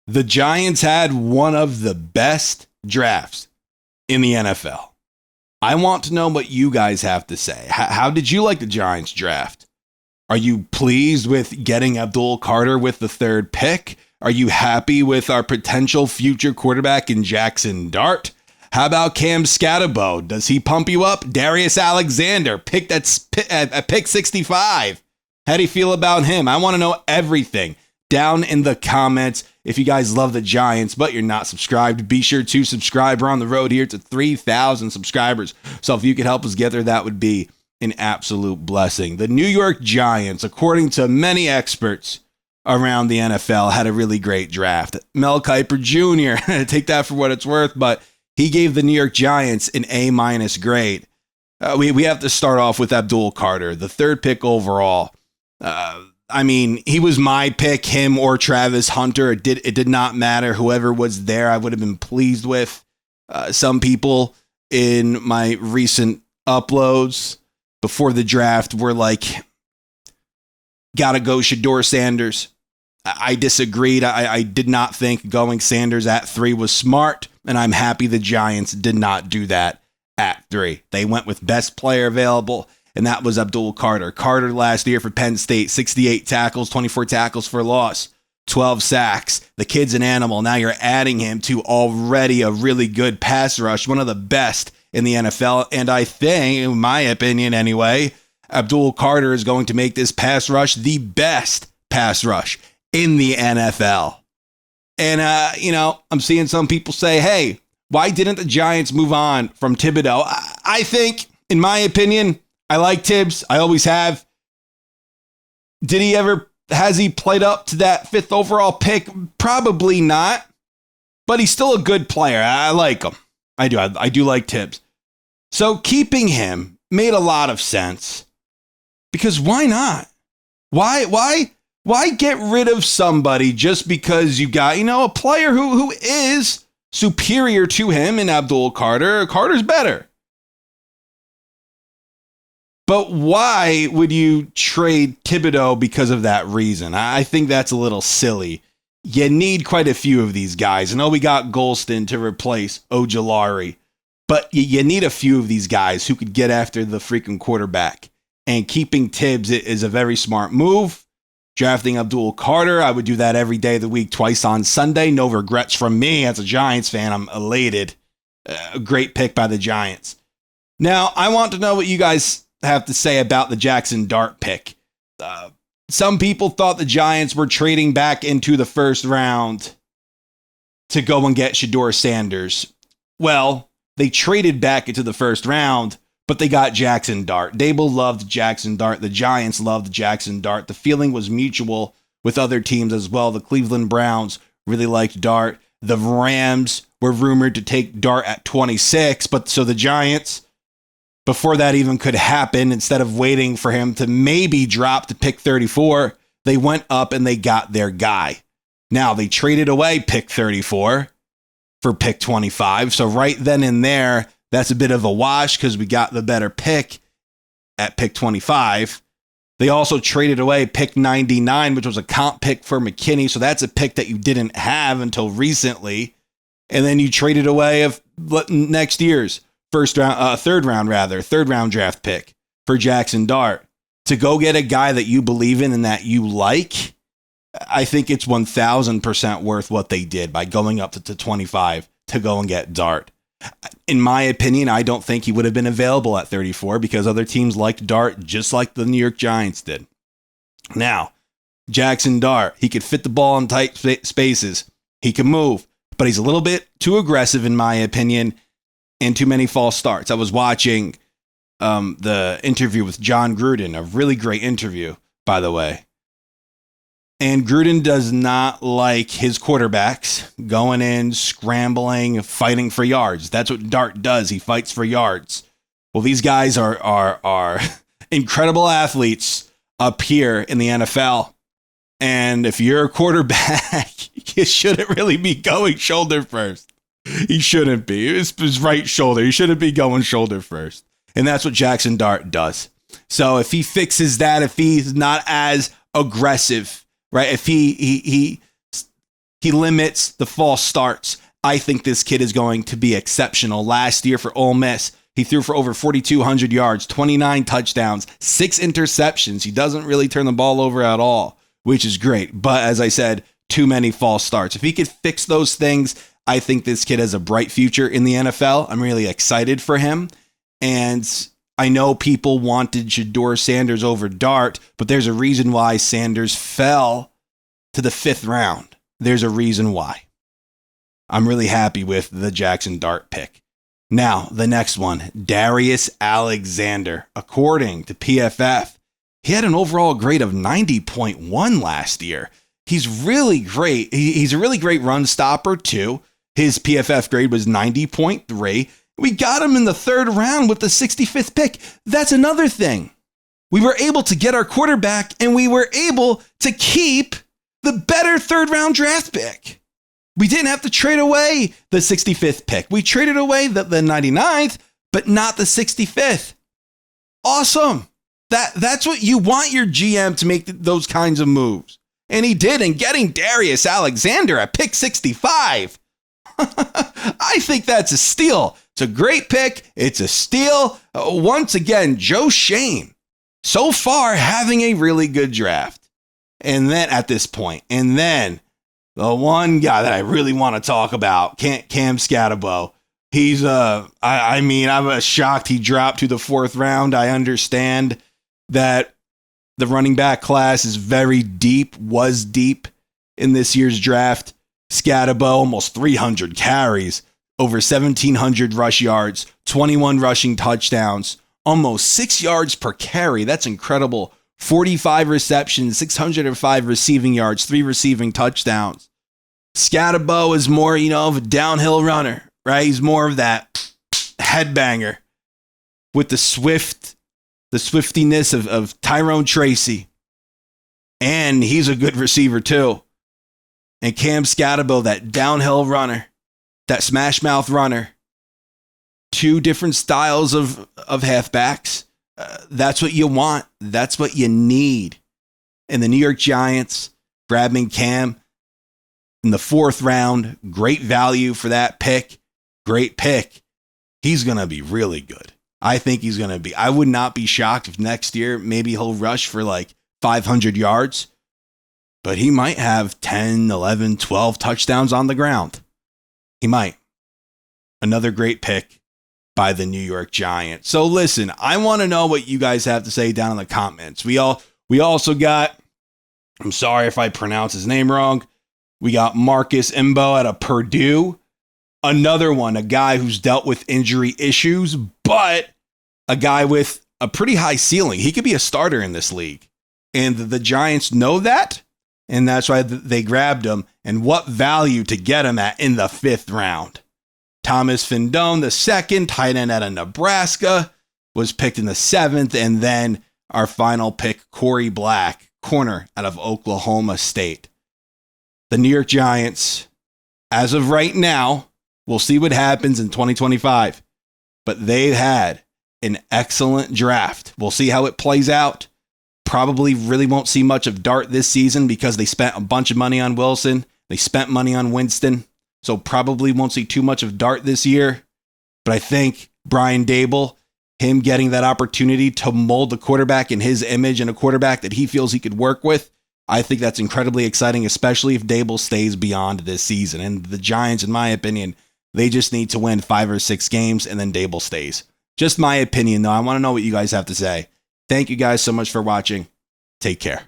The Giants had one of the best drafts in the NFL. I want to know what you guys have to say. How did you like the Giants draft? Are you pleased with getting Abdul Carter with the third pick? Are you happy with our potential future quarterback in Jaxson Dart? How about Cam Skattebo? Does he pump you up? Darius Alexander, picked at pick 65. How do you feel about him? I want to know everything down in the comments. If you guys love the Giants, but you're not subscribed, be sure to subscribe. We're on the road here to 3,000 subscribers. So if you could help us get there, that would be an absolute blessing. The New York Giants, according to many experts around the NFL, had a really great draft. Mel Kiper Jr., take that for what it's worth, but he gave the New York Giants an A- grade. We have to start off with Abdul Carter, the third pick overall. He was my pick, him or Travis Hunter. It did not matter. Whoever was there, I would have been pleased with. Some people in my recent uploads before the draft were like, gotta go Shedeur Sanders. I disagreed. I did not think going Sanders at 3 was smart, and I'm happy the Giants did not do that at 3. They went with best player available, and that was Abdul Carter. Carter last year for Penn State, 68 tackles, 24 tackles for loss, 12 sacks. The kid's an animal. Now you're adding him to already a really good pass rush, one of the best in the NFL. And I think, in my opinion anyway, Abdul Carter is going to make this pass rush the best pass rush in the NFL. And, I'm seeing some people say, hey, why didn't the Giants move on from Thibodeau? I think, in my opinion, I like Tibbs. I always have. Has he played up to that 5th overall pick? Probably not. But he's still a good player. I like him. I do. I do like Tibbs. So keeping him made a lot of sense. Because why not? Why get rid of somebody just because you got, a player who is superior to him in Abdul Carter? Carter's better. But why would you trade Thibodeau because of that reason? I think that's a little silly. You need quite a few of these guys. I know we got Golston to replace Ojulari, but you need a few of these guys who could get after the freaking quarterback. And keeping Tibbs is a very smart move. Drafting Abdul Carter, I would do that every day of the week, twice on Sunday. No regrets from me as a Giants fan. I'm elated. A great pick by the Giants. Now, I want to know what you guys have to say about the Jaxson Dart pick. Some people thought the Giants were trading back into the first round to go and get Shedeur Sanders. Well, they traded back into the first round, but they got Jaxson Dart. Dable loved Jaxson Dart. The Giants loved Jaxson Dart. The feeling was mutual with other teams as well. The Cleveland Browns really liked Dart. The Rams were rumored to take Dart at 26, but so the Giants, before that even could happen, instead of waiting for him to maybe drop to pick 34, they went up and they got their guy. Now, they traded away pick 34 for pick 25. So right then and there, that's a bit of a wash because we got the better pick at pick 25. They also traded away pick 99, which was a comp pick for McKinney. So that's a pick that you didn't have until recently. And then you traded away of next year's third round draft pick for Jaxson Dart to go get a guy that you believe in and that you like. I think it's 1,000% worth what they did by going up to 25 to go and get Dart. In my opinion, I don't think he would have been available at 34 because other teams liked Dart just like the New York Giants did. Now, Jaxson Dart, he could fit the ball in tight spaces. He can move, but he's a little bit too aggressive in my opinion. And too many false starts. I was watching the interview with John Gruden, a really great interview, by the way. And Gruden does not like his quarterbacks going in, scrambling, fighting for yards. That's what Dart does. He fights for yards. Well, these guys are incredible athletes up here in the NFL. And if you're a quarterback, you shouldn't really be going shoulder first. He shouldn't be. It's his right shoulder. He shouldn't be going shoulder first. And that's what Jaxson Dart does. So if he fixes that, if he's not as aggressive, right? If he He limits the false starts. I think this kid is going to be exceptional. Last year for Ole Miss, he threw for over 4,200 yards, 29 touchdowns, 6 interceptions. He doesn't really turn the ball over at all, which is great. But as I said, too many false starts. If he could fix those things, I think this kid has a bright future in the NFL. I'm really excited for him. And I know people wanted Shedeur Sanders over Dart, but there's a reason why Sanders fell to the 5th round. There's a reason why. I'm really happy with the Jaxson Dart pick. Now, the next one, Darius Alexander. According to PFF, he had an overall grade of 90.1 last year. He's really great. He's a really great run stopper, too. His PFF grade was 90.3. We got him in the 3rd round with the 65th pick. That's another thing. We were able to get our quarterback, and we were able to keep the better 3rd round draft pick. We didn't have to trade away the 65th pick. We traded away the 99th, but not the 65th. Awesome. That's what you want your GM to make those kinds of moves. And he did in getting Darius Alexander at pick 65. I think that's a steal. It's a great pick. It's a steal. Once again, Joe Shane, so far having a really good draft. And then at this point, and then the one guy that I really want to talk about, Cam Skattebo. He's I'm shocked he dropped to the 4th round. I understand that the running back class is very deep, was deep in this year's draft. Skattebo, almost 300 carries, over 1,700 rush yards, 21 rushing touchdowns, almost 6 yards per carry. That's incredible. 45 receptions, 605 receiving yards, 3 receiving touchdowns. Skattebo is more, of a downhill runner, right? He's more of that headbanger with the swiftiness of Tyrone Tracy. And he's a good receiver too. And Cam Skattebo, that downhill runner, that smash mouth runner. 2 different styles of halfbacks. That's what you want. That's what you need. And the New York Giants grabbing Cam in the 4th round. Great value for that pick. Great pick. He's going to be really good. I think he's going to be. I would not be shocked if next year maybe he'll rush for like 500 yards. But he might have 10, 11, 12 touchdowns on the ground. He might. Another great pick by the New York Giants. So listen, I want to know what you guys have to say down in the comments. We also got, I'm sorry if I pronounce his name wrong, we got Marcus Imbo out of Purdue. Another one, a guy who's dealt with injury issues, but a guy with a pretty high ceiling. He could be a starter in this league. And the Giants know that, and that's why they grabbed him. And what value to get him at in the 5th round. Thomas Findone, the 2nd, tight end out of Nebraska, was picked in the 7th. And then our final pick, Corey Black, corner out of Oklahoma State. The New York Giants, as of right now, we'll see what happens in 2025. But they've had an excellent draft. We'll see how it plays out. Probably really won't see much of Dart this season because they spent a bunch of money on Wilson. They spent money on Winston. So probably won't see too much of Dart this year. But I think Brian Daboll, him getting that opportunity to mold the quarterback in his image and a quarterback that he feels he could work with, I think that's incredibly exciting, especially if Daboll stays beyond this season. And the Giants, in my opinion, they just need to win 5 or 6 games and then Daboll stays. Just my opinion, though. I want to know what you guys have to say. Thank you guys so much for watching. Take care.